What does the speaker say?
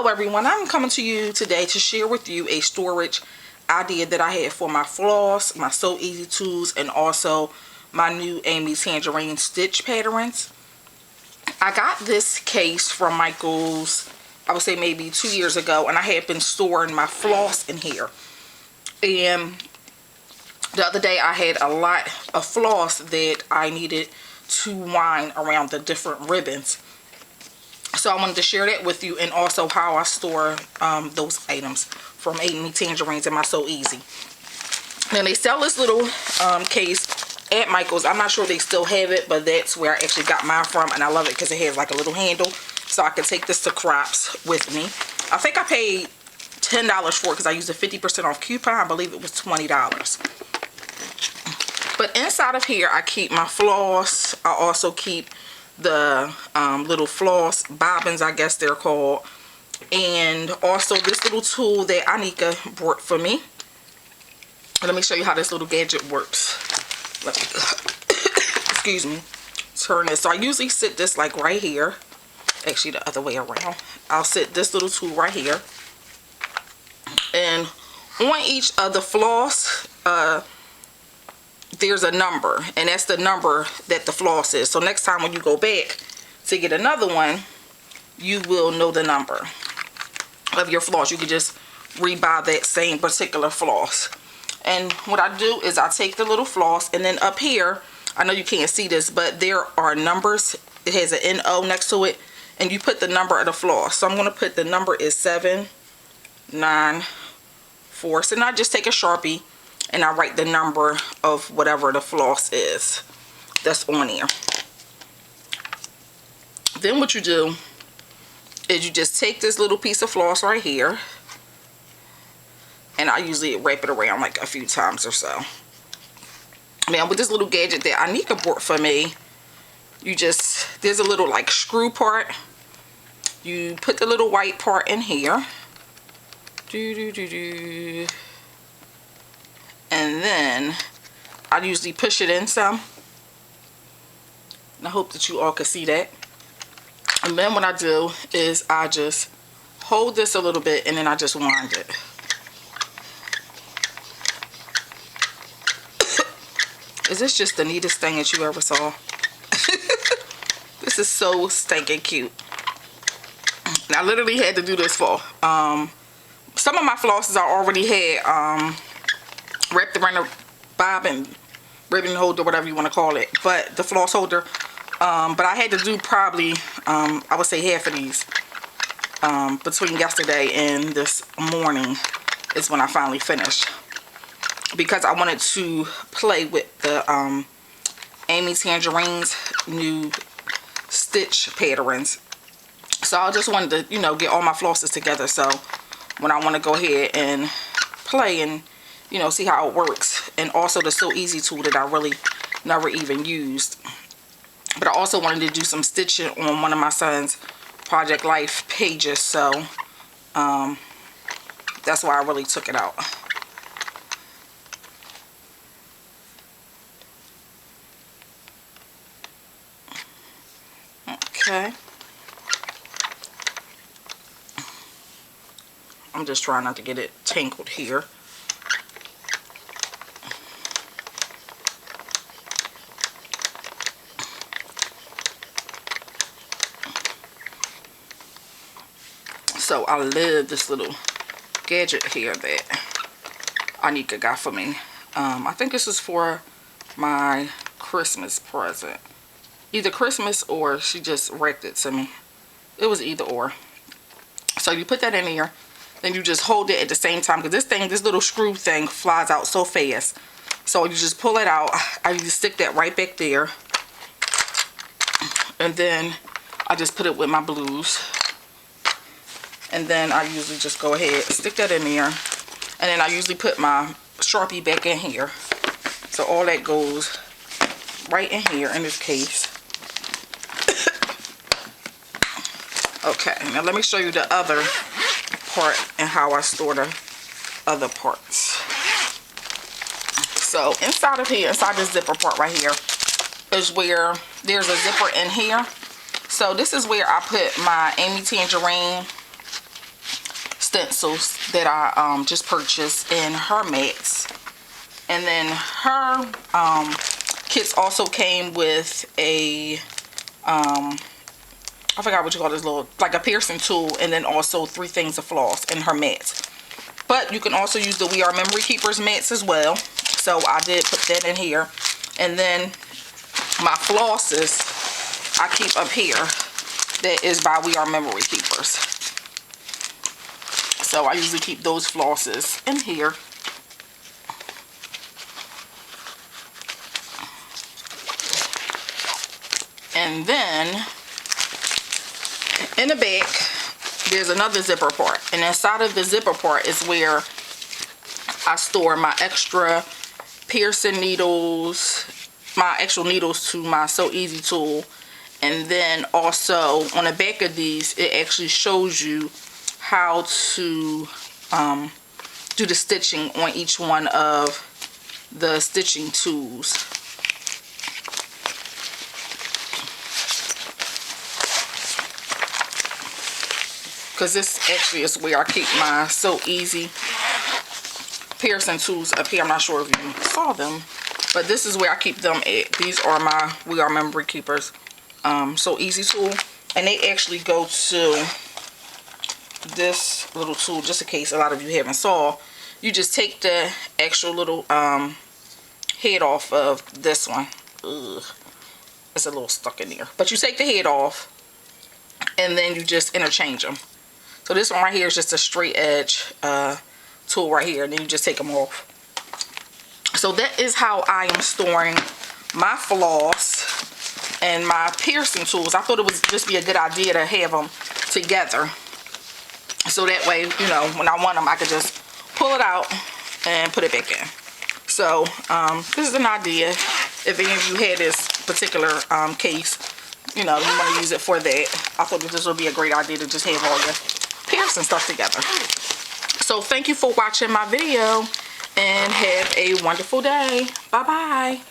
Hello everyone, I'm coming to you today to share with you a storage idea that I had for my floss, my So Easy tools, and also my new Amy Tangerine stitch patterns. I got this case from Michael's, I would say maybe 2 years ago, and I had been storing my floss in here. And the other day I had a lot of floss that I needed to wind around the different ribbons. So I wanted to share that with you, and also how I store those items from Amy Tangerines and my So Easy. Now they sell this little case at Michael's. I'm not sure they still have it, but that's where I actually got mine from, and I love it because it has like a little handle, so I can take this to crops with me. I think I paid $10 for it because I used a 50% off coupon. I believe it was $20. But inside of here I keep my floss. I also keep the little floss bobbins, I guess they're called, and also this little tool that Anika brought for me. Let me show you how this little gadget works. Let me excuse me, turn this. So I usually sit this like right here, actually the other way around. I'll sit this little tool right here, and on each of the floss there's a number, and that's the number that the floss is. So next time when you go back to get another one, you will know the number of your floss. You can just rebuy that same particular floss. And what I do is I take the little floss, and then up here, I know you can't see this, but there are numbers. It has an NO next to it, and you put the number of the floss. So I'm going to put the number is 794. So now I just take a Sharpie and I write the number of whatever the floss is that's on there. Then what you do is you just take this little piece of floss right here, and I usually wrap it around like a few times or so. Now with this little gadget that Anika bought for me, you just, there's a little like screw part. You put the little white part in here. And then I usually push it in some, and I hope that you all can see that. And then what I do is I just hold this a little bit, and then I just wind it. Is this just the neatest thing that you ever saw? This is so stinking cute. And I literally had to do this for some of my flosses I already had wrapped around the bobbin, ribbon holder, whatever you want to call it, but the floss holder, but I had to do probably I would say half of these between yesterday and this morning is when I finally finished, because I wanted to play with the Amy Tangerine's new stitch patterns. So I just wanted to, you know, get all my flosses together, so when I want to go ahead and play and, you know, see how it works. And also the So Easy tool that I really never even used. But I also wanted to do some stitching on one of my son's Project Life pages, so that's why I really took it out. Okay. I'm just trying not to get it tangled here. So I love this little gadget here that Anika got for me. I think this is for my Christmas present. Either Christmas or she just wrapped it to me. It was either or. So you put that in here, then you just hold it at the same time, because this little screw thing flies out so fast. So you just pull it out. I just stick that right back there, and then I just put it with my blues. And then I usually just go ahead and stick that in there, and then I usually put my Sharpie back in here. So all that goes right in here in this case. Okay, now let me show you the other part and how I store the other parts. So inside of here, inside this zipper part right here, is where there's a zipper in here. So this is where I put my Amy Tangerine stencils that I just purchased in her mats. And then her kits also came with a I forgot what you call this, little, like a piercing tool, and then also 3 things of floss in her mats. But you can also use the We Are Memory Keepers mats as well. So I did put that in here. And then my flosses I keep up here. That is by We Are Memory Keepers. So I usually keep those flosses in here. And then in the back there's another zipper part, and inside of the zipper part is where I store my extra piercing needles, my actual needles to my So Easy tool. And then also on the back of these, it actually shows you how to do the stitching on each one of the stitching tools. Because this actually is where I keep my So Easy piercing tools up here. I'm not sure if you saw them, but this is where I keep them at. These are my We Are Memory Keepers So Easy tool, and they actually go to this little tool. Just in case a lot of you haven't saw, you just take the actual little head off of this one. Ugh, it's a little stuck in there, but you take the head off and then you just interchange them. So this one right here is just a straight edge tool right here, and then you just take them off. So that is how I am storing my floss and my piercing tools. I thought it would just be a good idea to have them together, so that way, you know, when I want them, I could just pull it out and put it back in. So this is an idea. If any of you had this particular case, you know, you want to use it for that, I thought that this would be a great idea to just have all your piercing stuff together. So thank you for watching my video, and have a wonderful day. Bye bye.